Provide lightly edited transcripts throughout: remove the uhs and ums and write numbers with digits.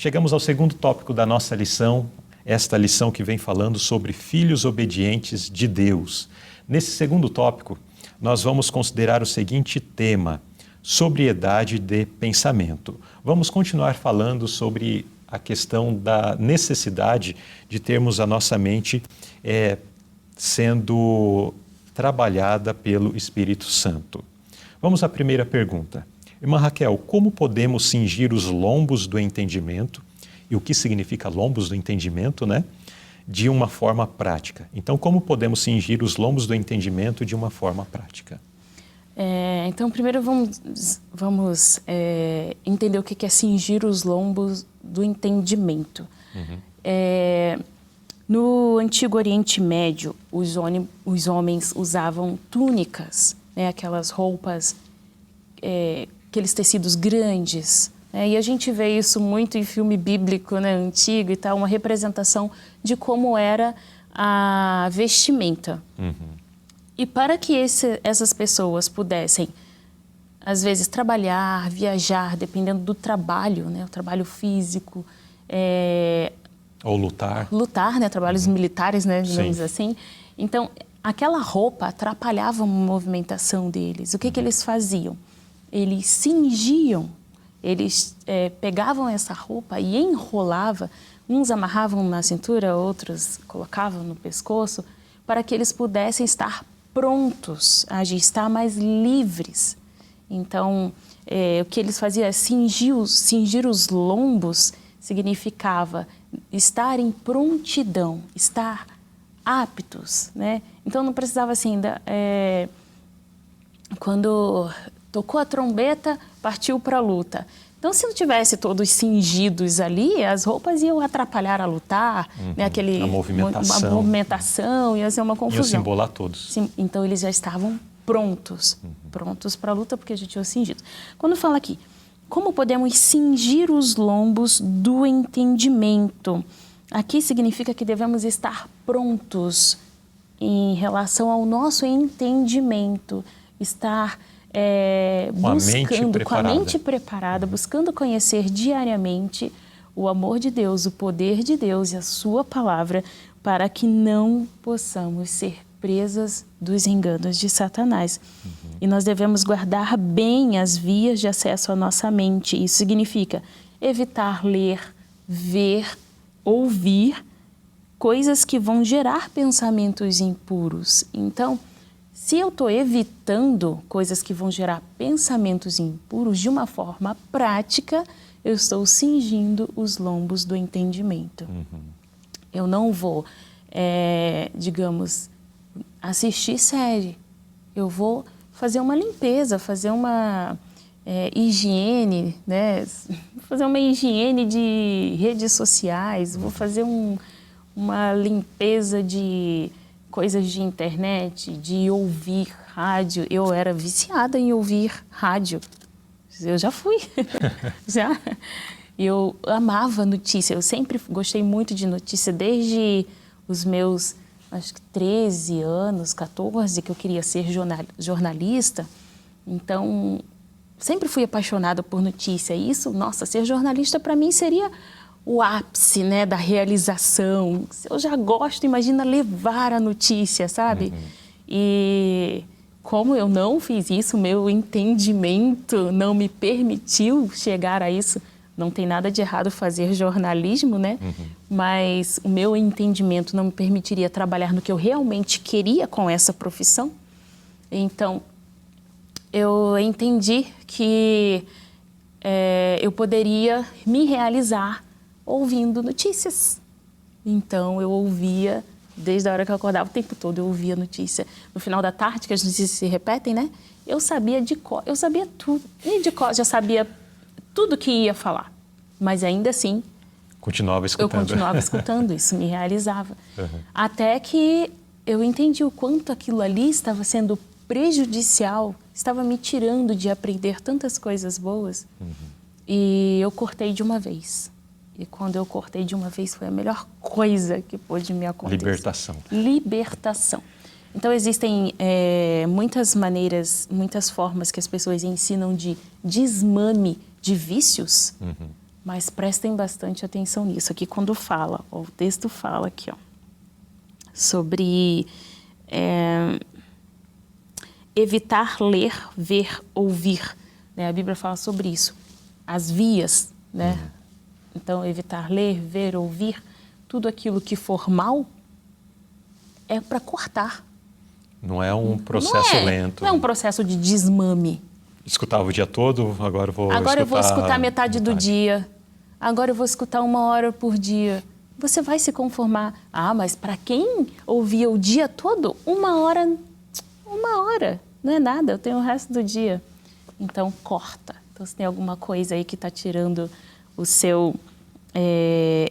Chegamos ao segundo tópico da nossa lição, esta lição que vem falando sobre filhos obedientes de Deus. Nesse segundo tópico, nós vamos considerar o seguinte tema: sobriedade de pensamento. Vamos continuar falando sobre a questão da necessidade de termos a nossa mente sendo trabalhada pelo Espírito Santo. Vamos à primeira pergunta. Irmã Raquel, como podemos cingir os lombos do entendimento, e o que significa lombos do entendimento, né? De uma forma prática. Então, como podemos cingir os lombos do entendimento de uma forma prática? Então, primeiro vamos entender o que é cingir os lombos do entendimento. No Antigo Oriente Médio, os homens usavam túnicas, né, aquelas roupas, aqueles tecidos grandes. E a gente vê isso muito em filme bíblico, né, antigo e tal, uma representação de como era a vestimenta. E para que essas pessoas pudessem, às vezes, trabalhar, viajar, dependendo do trabalho, né, o trabalho físico, ou lutar. Lutar, né, trabalhos militares, né, digamos assim. Então, aquela roupa atrapalhava a movimentação deles. O que eles faziam? Eles cingiam. Eles pegavam essa roupa e enrolavam, uns amarravam na cintura, outros colocavam no pescoço, para que eles pudessem estar prontos a agir, estar mais livres. Então, o que eles faziam é cingir os lombos, significava estar em prontidão, estar aptos, né? Então, não precisava assim, quando tocou a trombeta, partiu para a luta. Então, se não tivesse todos cingidos ali, as roupas iam atrapalhar a lutar, né? A movimentação, ia ser uma confusão. Iam se embolar todos. Sim, então, eles já estavam prontos para a luta, porque já tinham cingido. Quando fala aqui, como podemos cingir os lombos do entendimento? Aqui significa que devemos estar prontos em relação ao nosso entendimento, estar buscando, com a mente preparada, buscando conhecer diariamente o amor de Deus, o poder de Deus e a sua palavra, para que não possamos ser presas dos enganos de Satanás. E nós devemos guardar bem as vias de acesso à nossa mente. Isso significa evitar ler, ver, ouvir coisas que vão gerar pensamentos impuros. Então, se eu estou evitando coisas que vão gerar pensamentos impuros de uma forma prática, eu estou cingindo os lombos do entendimento. Eu não vou, digamos, assistir série. Eu vou fazer uma limpeza, fazer uma higiene, né? Fazer uma higiene de redes sociais, vou fazer uma limpeza de coisas de internet, de ouvir rádio. Eu era viciada em ouvir rádio. Eu já fui. Já. Eu amava notícia. Eu sempre gostei muito de notícia, desde os meus, acho que 13 anos, 14, que eu queria ser jornalista. Então, sempre fui apaixonada por notícia. E isso, nossa, ser jornalista para mim seria o ápice, né, da realização. Eu já gosto, imagina levar a notícia, sabe? E como eu não fiz isso, meu entendimento não me permitiu chegar a isso. Não tem nada de errado fazer jornalismo, né? Mas o meu entendimento não me permitiria trabalhar no que eu realmente queria com essa profissão. Então, eu entendi que eu poderia me realizar ouvindo notícias. Então, eu ouvia, desde a hora que eu acordava, o tempo todo eu ouvia notícia. No final da tarde, que as notícias se repetem, né? Eu sabia de cor, eu sabia tudo. E de cor, já sabia tudo que ia falar. Mas ainda assim, continuava escutando. Eu continuava escutando, isso me realizava. Até que eu entendi o quanto aquilo ali estava sendo prejudicial, estava me tirando de aprender tantas coisas boas. E eu cortei de uma vez. E quando eu cortei de uma vez, foi a melhor coisa que pôde me acontecer. Libertação. Libertação. Então, existem muitas maneiras, muitas formas que as pessoas ensinam de desmame de vícios. Mas prestem bastante atenção nisso. Aqui quando fala, ó, o texto fala aqui, ó, sobre evitar ler, ver, ouvir. Né? A Bíblia fala sobre isso. As vias, né? Então, evitar ler, ver, ouvir, tudo aquilo que for mal é para cortar. Não é um processo lento. Não é um processo de desmame. Escutava o dia todo, agora eu vou escutar metade do dia. Agora eu vou escutar 1 hora por dia. Você vai se conformar. Ah, mas para quem ouvia o dia todo, 1 hora, não é nada, eu tenho o resto do dia. Então, corta. Então, se tem alguma coisa aí que está tirando o seu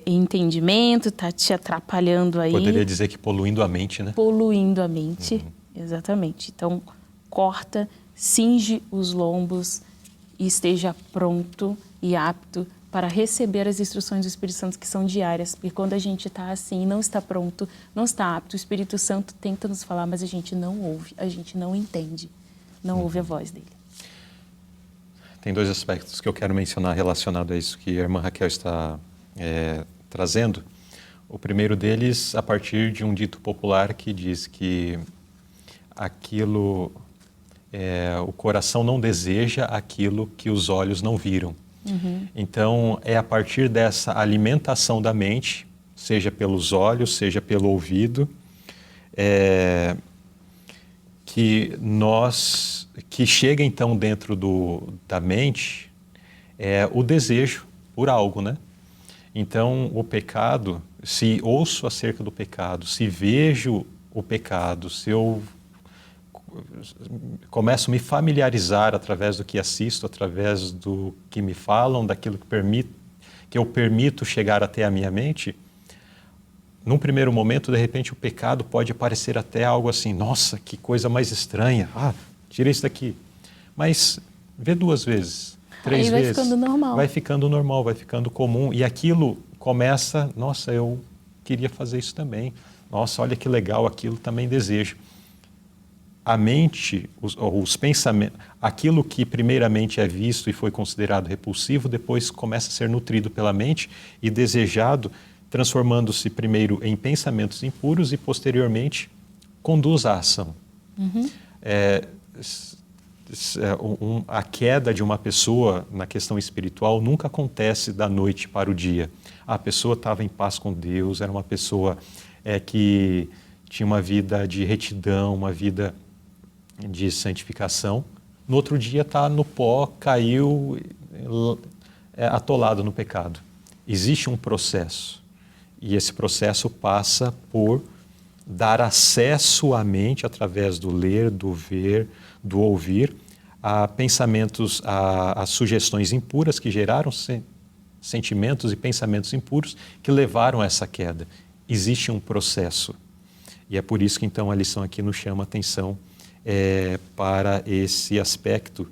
entendimento, está te atrapalhando aí. Poderia dizer que poluindo a mente, né? Poluindo a mente, exatamente. Então, corta, cinge os lombos e esteja pronto e apto para receber as instruções do Espírito Santo, que são diárias. Porque quando a gente está assim, não está pronto, não está apto, o Espírito Santo tenta nos falar, mas a gente não ouve, a gente não entende, não ouve a voz dele. Tem 2 aspectos que eu quero mencionar relacionado a isso que a irmã Raquel está trazendo. O primeiro deles, a partir de um dito popular que diz que o coração não deseja aquilo que os olhos não viram. Então, é a partir dessa alimentação da mente, seja pelos olhos, seja pelo ouvido, que chega então dentro da mente o desejo por algo, né? Então, o pecado, se ouço acerca do pecado, se vejo o pecado, se eu começo a me familiarizar através do que assisto, através do que me falam, daquilo que eu permito chegar até a minha mente, num primeiro momento, de repente, o pecado pode parecer até algo assim, nossa, que coisa mais estranha, tira isso daqui. Mas vê 2 vezes, 3 vezes. Vai ficando normal. Vai ficando normal, vai ficando comum. E aquilo começa, nossa, eu queria fazer isso também. Nossa, olha que legal, aquilo também desejo. A mente, os pensamentos, aquilo que primeiramente é visto e foi considerado repulsivo, depois começa a ser nutrido pela mente e desejado, transformando-se primeiro em pensamentos impuros e posteriormente conduz à ação. A queda de uma pessoa na questão espiritual nunca acontece da noite para o dia. A pessoa estava em paz com Deus, era uma pessoa que tinha uma vida de retidão, uma vida de santificação. No outro dia está no pó, caiu, atolado no pecado. Existe um processo e esse processo passa por dar acesso à mente através do ler, do ver, do ouvir, a pensamentos, a sugestões impuras que geraram sentimentos e pensamentos impuros que levaram a essa queda. Existe um processo e é por isso que então a lição aqui nos chama a atenção para esse aspecto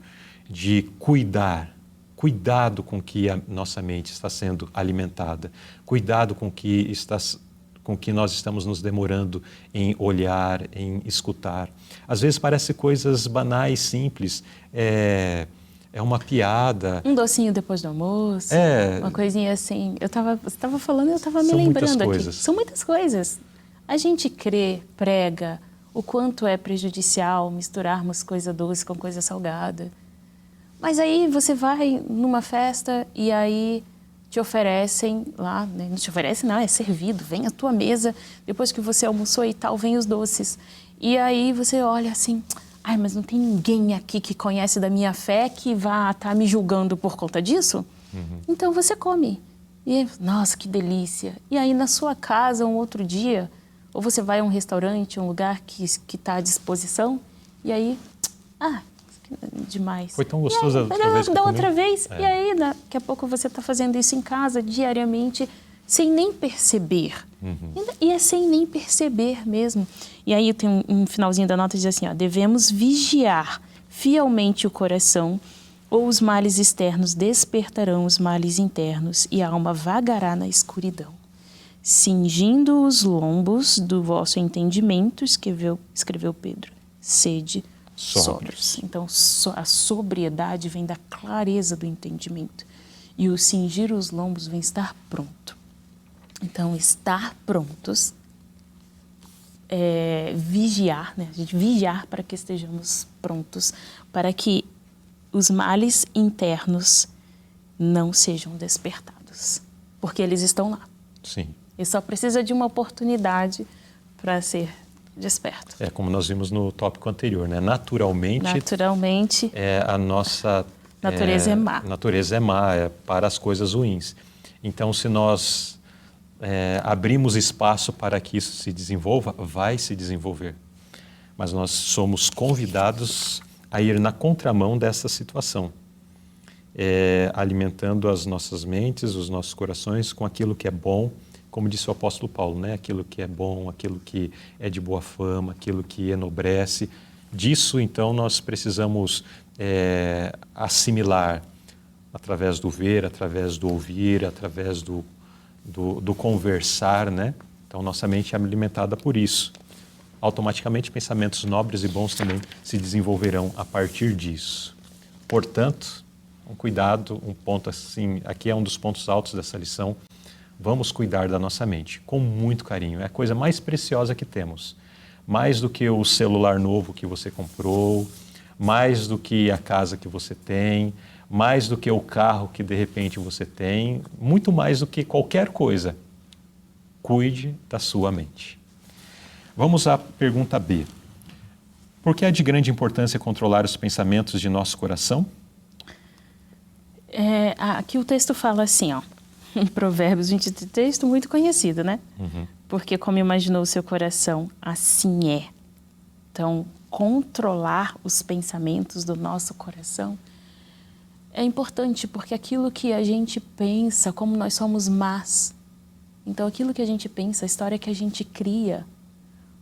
de cuidado com que a nossa mente está sendo alimentada, cuidado com que nós estamos nos demorando em olhar, em escutar. Às vezes parece coisas banais, simples, é uma piada. Um docinho depois do almoço, uma coisinha assim. Você estava falando e eu estava me lembrando aqui. São muitas coisas. A gente crê, prega, o quanto é prejudicial misturarmos coisa doce com coisa salgada. Mas aí você vai numa festa e aí te oferecem lá, né? Não te oferecem, não, é servido, vem à tua mesa, depois que você almoçou e tal, vem os doces. E aí você olha assim, mas não tem ninguém aqui que conhece da minha fé que vá estar me julgando por conta disso? Então você come. E, nossa, que delícia. E aí na sua casa, um outro dia, ou você vai a um restaurante, um lugar que está à disposição, e aí, demais. Foi tão gostoso outra vez. E aí, daqui a pouco você está fazendo isso em casa, diariamente, sem nem perceber. E é sem nem perceber mesmo. E aí tem um finalzinho da nota que diz assim, devemos vigiar fielmente o coração, ou os males externos despertarão os males internos, e a alma vagará na escuridão. Cingindo os lombos do vosso entendimento, escreveu Pedro, sede sóbrios. Então, a sobriedade vem da clareza do entendimento. E o cingir os lombos vem estar pronto. Então, estar prontos é vigiar, né? A gente vigiar para que estejamos prontos, para que os males internos não sejam despertados, porque eles estão lá. Sim. E só precisa de uma oportunidade para ser desperto. É como nós vimos no tópico anterior, né? Naturalmente a nossa natureza é má. Natureza é má, é para as coisas ruins. Então, se nós abrimos espaço para que isso se desenvolva, vai se desenvolver. Mas nós somos convidados a ir na contramão dessa situação, alimentando as nossas mentes, os nossos corações com aquilo que é bom, como disse o apóstolo Paulo, né? Aquilo que é bom, aquilo que é de boa fama, aquilo que enobrece. Disso, então, nós precisamos assimilar através do ver, através do ouvir, através do conversar, né? Então, nossa mente é alimentada por isso. Automaticamente, pensamentos nobres e bons também se desenvolverão a partir disso. Portanto, um cuidado, um ponto assim, aqui é um dos pontos altos dessa lição. Vamos cuidar da nossa mente com muito carinho. É a coisa mais preciosa que temos. Mais do que o celular novo que você comprou, mais do que a casa que você tem, mais do que o carro que de repente você tem, muito mais do que qualquer coisa. Cuide da sua mente. Vamos à pergunta B. Por que é de grande importância controlar os pensamentos de nosso coração? Aqui o texto fala assim, ó, em Provérbios 23, texto muito conhecido, né? Uhum. Porque como imaginou o seu coração, assim é. Então, controlar os pensamentos do nosso coração é importante, porque aquilo que a gente pensa, como nós somos más, então aquilo que a gente pensa, a história que a gente cria,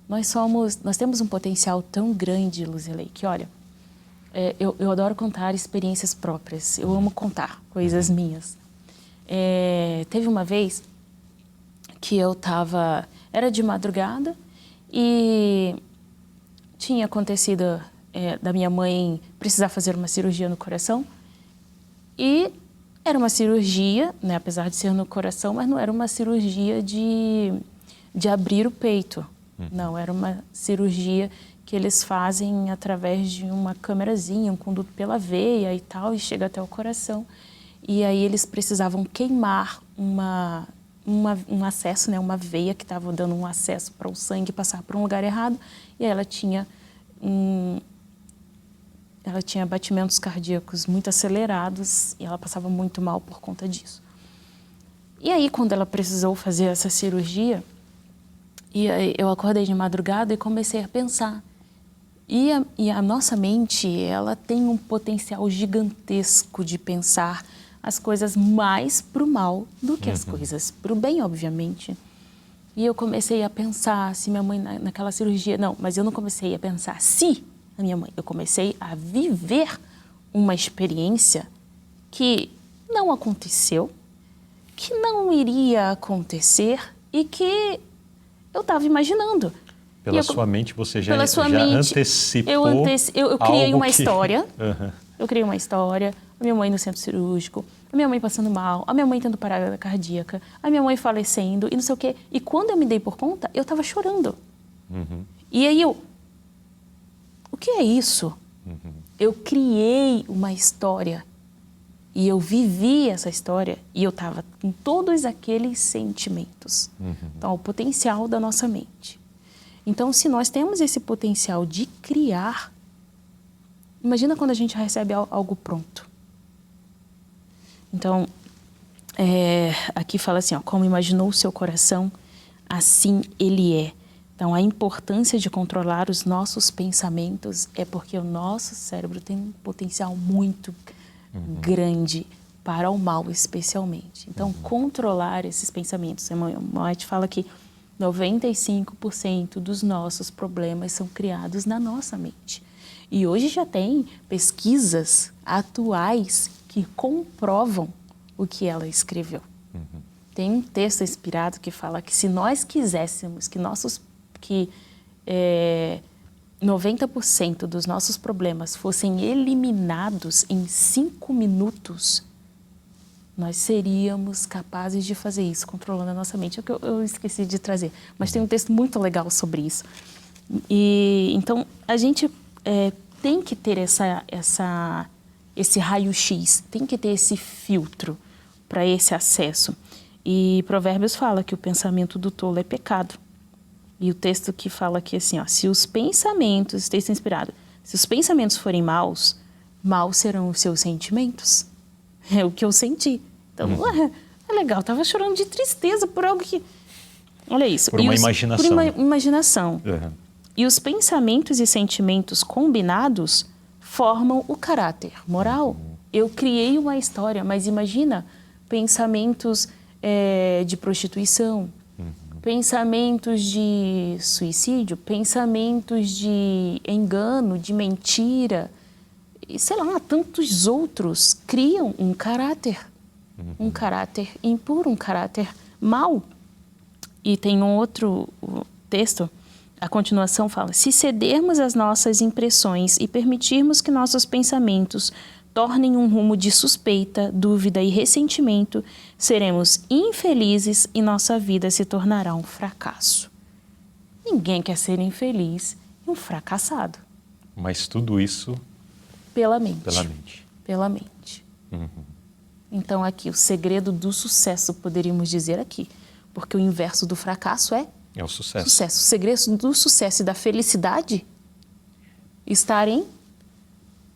nós temos um potencial tão grande, Luzilei, que olha, eu adoro contar experiências próprias, eu amo contar coisas minhas. Teve uma vez que era de madrugada e tinha acontecido da minha mãe precisar fazer uma cirurgia no coração e era uma cirurgia, né, apesar de ser no coração, mas não era uma cirurgia de abrir o peito, não, era uma cirurgia que eles fazem através de uma câmerazinha, um conduto pela veia e tal, e chega até o coração. E aí eles precisavam queimar um acesso, né, uma veia que estava dando um acesso para o sangue passar para um lugar errado. E aí ela tinha batimentos cardíacos muito acelerados e ela passava muito mal por conta disso. E aí quando ela precisou fazer essa cirurgia, eu acordei de madrugada e comecei a pensar. E a nossa mente, ela tem um potencial gigantesco de pensar as coisas mais para o mal do que as coisas para o bem, obviamente. E eu comecei a pensar se minha mãe naquela cirurgia... Não, mas eu não comecei a pensar se a minha mãe. Eu comecei a viver uma experiência que não aconteceu, que não iria acontecer e que eu estava imaginando. Pela sua mente você já antecipou eu criei uma história. Uhum. Eu criei uma história, a minha mãe no centro cirúrgico, a minha mãe passando mal, a minha mãe tendo parada cardíaca, a minha mãe falecendo e não sei o quê. E quando eu me dei por conta, eu estava chorando. Uhum. E aí o que é isso? Uhum. Eu criei uma história e eu vivi essa história e eu estava com todos aqueles sentimentos. Uhum. Então, o potencial da nossa mente. Então, se nós temos esse potencial de criar, imagina quando a gente recebe algo pronto. Então, aqui fala assim, ó, como imaginou o seu coração, assim ele é. Então, a importância de controlar os nossos pensamentos é porque o nosso cérebro tem um potencial muito grande para o mal, especialmente. Então, controlar esses pensamentos. A Moete fala que 95% dos nossos problemas são criados na nossa mente. E hoje já tem pesquisas atuais que comprovam o que ela escreveu. Uhum. Tem um texto inspirado que fala que se nós quiséssemos que 90% dos nossos problemas fossem eliminados em 5 minutos, nós seríamos capazes de fazer isso, controlando a nossa mente. É o que eu esqueci de trazer, mas tem um texto muito legal sobre isso. E então a gente tem que ter esse raio-x, tem que ter esse filtro para esse acesso. E Provérbios fala que o pensamento do tolo é pecado. E o texto que fala aqui assim, ó, se os pensamentos, texto inspirado, se os pensamentos forem maus, maus serão os seus sentimentos. É o que eu senti. Então, é legal, tava chorando de tristeza por algo que... Olha isso. Por uma imaginação. Por uma imaginação. Uhum. E os pensamentos e sentimentos combinados formam o caráter moral. Eu criei uma história, mas imagina pensamentos de prostituição, pensamentos de suicídio, pensamentos de engano, de mentira, e sei lá, tantos outros criam um caráter impuro, um caráter mau. E tem um outro texto, a continuação fala, se cedermos às nossas impressões e permitirmos que nossos pensamentos tornem um rumo de suspeita, dúvida e ressentimento, seremos infelizes e nossa vida se tornará um fracasso. Ninguém quer ser infeliz e um fracassado. Mas tudo isso... Pela mente. Pela mente. Pela mente. Então aqui, o segredo do sucesso, poderíamos dizer aqui, porque o inverso do fracasso é o sucesso. O segredo do sucesso e da felicidade estarem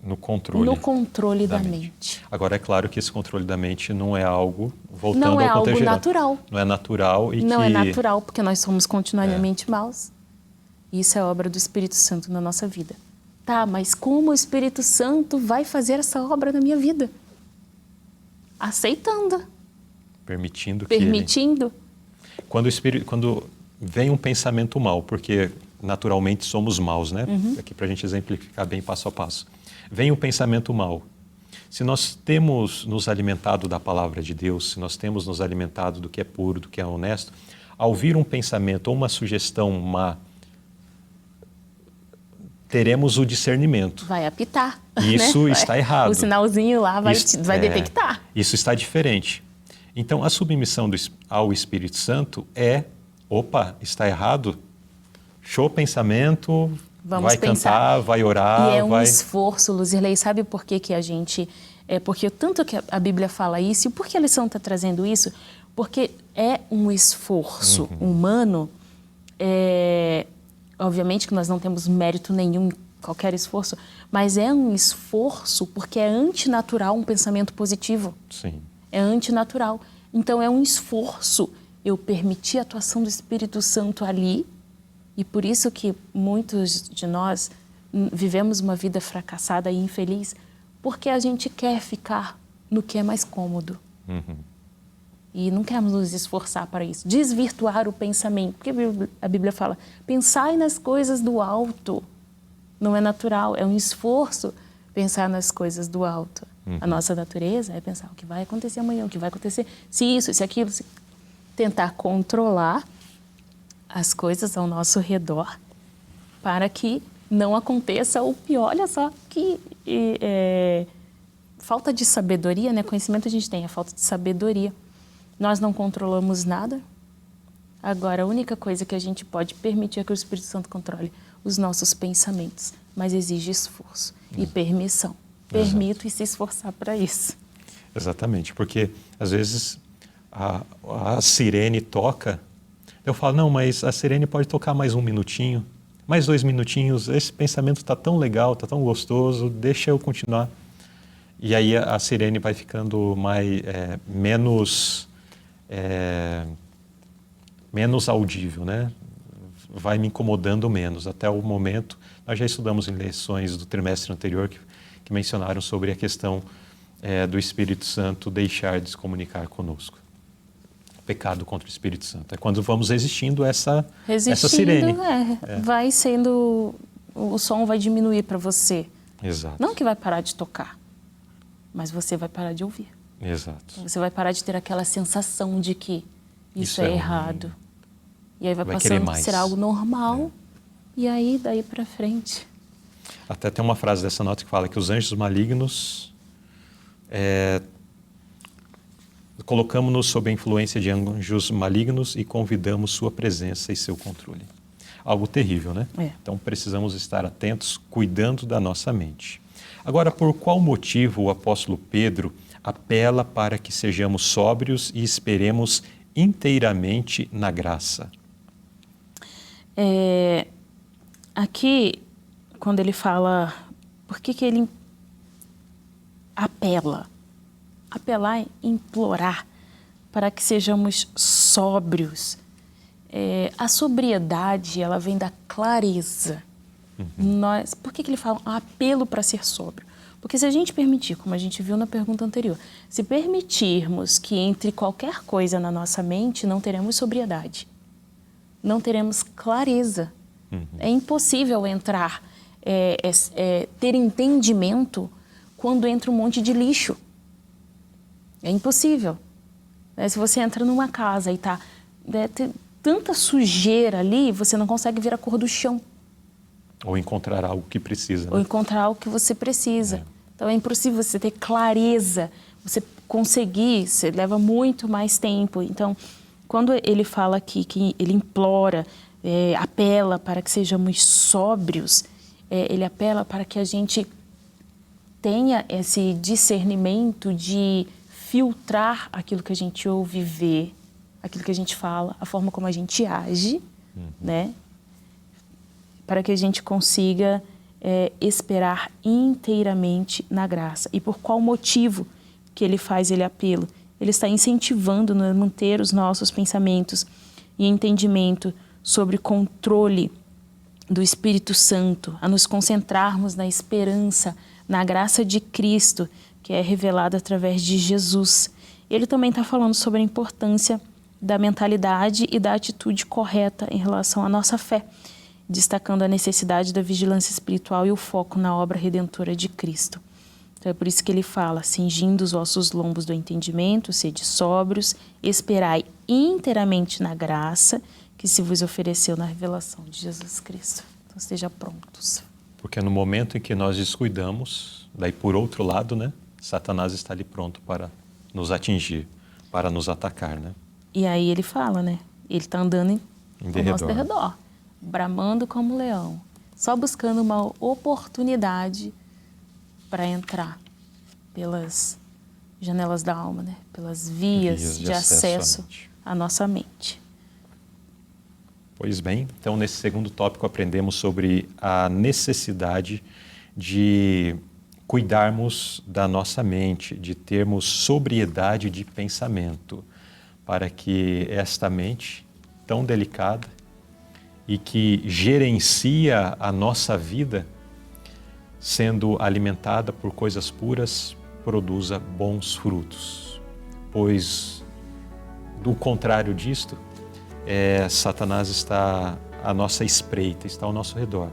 no controle da mente. Agora, é claro que esse controle da mente não é algo, voltando não é ao contexto algo geral, natural. não é natural e não que... é natural, porque nós somos continuamente maus. Isso é obra do Espírito Santo na nossa vida. Tá, mas como o Espírito Santo vai fazer essa obra na minha vida? Aceitando. Permitindo. Quando vem um pensamento mau, porque naturalmente somos maus, né? Aqui para a gente exemplificar bem passo a passo. Vem um pensamento mau. Se nós temos nos alimentado da palavra de Deus, se nós temos nos alimentado do que é puro, do que é honesto, ao vir um pensamento ou uma sugestão má, teremos o discernimento. Vai apitar. Isso né? está errado. O sinalzinho lá vai detectar. Isso está diferente. Então, a submissão ao Espírito Santo opa, está errado? Show pensamento, Vamos vai pensar. Cantar, vai orar. E é um esforço, Luzirlei. Sabe por que a gente... porque tanto que a Bíblia fala isso, e por que a lição está trazendo isso? Porque é um esforço humano. Obviamente que nós não temos mérito nenhum em qualquer esforço, mas é um esforço porque é antinatural um pensamento positivo. Sim. É antinatural. Então é um esforço eu permitir a atuação do Espírito Santo ali, e por isso que muitos de nós vivemos uma vida fracassada e infeliz, porque a gente quer ficar no que é mais cômodo. E não queremos nos esforçar para isso. Desvirtuar o pensamento. Porque a Bíblia fala, pensai nas coisas do alto. Não é natural, é um esforço pensar nas coisas do alto. A nossa natureza é pensar o que vai acontecer amanhã, o que vai acontecer, se isso, se aquilo. Tentar controlar as coisas ao nosso redor para que não aconteça o pior. Olha só que falta de sabedoria, né? Conhecimento a gente tem, a falta de sabedoria. Nós não controlamos nada. Agora, a única coisa que a gente pode permitir é que o Espírito Santo controle os nossos pensamentos, mas exige esforço e permissão. Permito e se esforçar para isso. Exatamente, porque às vezes a sirene toca, eu falo, não, mas a sirene pode tocar mais 1 minutinho, mais 2 minutinhos, esse pensamento está tão legal, está tão gostoso, deixa eu continuar. E aí a sirene vai ficando menos audível, né? Vai me incomodando menos. Até o momento, nós já estudamos em lições do trimestre anterior que mencionaram sobre a questão do Espírito Santo deixar de se comunicar conosco. Pecado contra o Espírito Santo. É quando vamos resistindo essa sirene. Vai sendo... O som vai diminuir para você. Exato. Não que vai parar de tocar, mas você vai parar de ouvir. Exato. Você vai parar de ter aquela sensação de que isso é errado. E aí vai passando a ser algo normal. E aí, daí para frente... Até tem uma frase dessa nota que fala que os anjos malignos colocamos-nos sob a influência de anjos malignos e convidamos sua presença e seu controle. Algo terrível, né? Então precisamos estar atentos, cuidando da nossa mente. Agora, por qual motivo o apóstolo Pedro apela para que sejamos sóbrios e esperemos inteiramente na graça? Aqui, quando ele fala, por que ele apela? Apelar é implorar para que sejamos sóbrios. A sobriedade, ela vem da clareza. Por que ele fala um apelo para ser sóbrio? Porque se a gente permitir, como a gente viu na pergunta anterior, se permitirmos que entre qualquer coisa na nossa mente, não teremos sobriedade, não teremos clareza. É impossível entrar, ter entendimento quando entra um monte de lixo. É impossível. Se você entra numa casa e tem tanta sujeira ali, você não consegue ver a cor do chão. Ou encontrar algo que precisa. Ou encontrar algo que você precisa. Então é impossível você ter clareza, você conseguir, você leva muito mais tempo. Então, quando ele fala aqui que ele implora, apela para que sejamos sóbrios, ele apela para que a gente tenha esse discernimento de filtrar aquilo que a gente ouve, vê, aquilo que a gente fala, a forma como a gente age, né? Para que a gente consiga esperar inteiramente na graça. E por qual motivo que ele faz ele apelo? Ele está incentivando a manter os nossos pensamentos e entendimento sobre controle do Espírito Santo, a nos concentrarmos na esperança, na graça de Cristo, que é revelada através de Jesus. Ele também está falando sobre a importância da mentalidade e da atitude correta em relação à nossa fé, destacando a necessidade da vigilância espiritual e o foco na obra redentora de Cristo. Então é por isso que ele fala, cingindo os vossos lombos do entendimento, sede sóbrios, esperai inteiramente na graça que se vos ofereceu na revelação de Jesus Cristo. Então estejam prontos. Porque no momento em que nós descuidamos, daí por outro lado, né, Satanás está ali pronto para nos atingir, para nos atacar, né? E aí ele fala, né? Ele está andando ao nosso derredor, bramando como leão, só buscando uma oportunidade para entrar pelas janelas da alma, né? Pelas vias de acesso à nossa mente. Pois bem, então nesse segundo tópico aprendemos sobre a necessidade de cuidarmos da nossa mente, de termos sobriedade de pensamento, para que esta mente tão delicada e que gerencia a nossa vida, sendo alimentada por coisas puras, produza bons frutos. Pois, do contrário disto, Satanás está à nossa espreita, está ao nosso redor,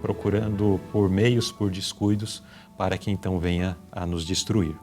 procurando por meios, por descuidos, para que então venha a nos destruir.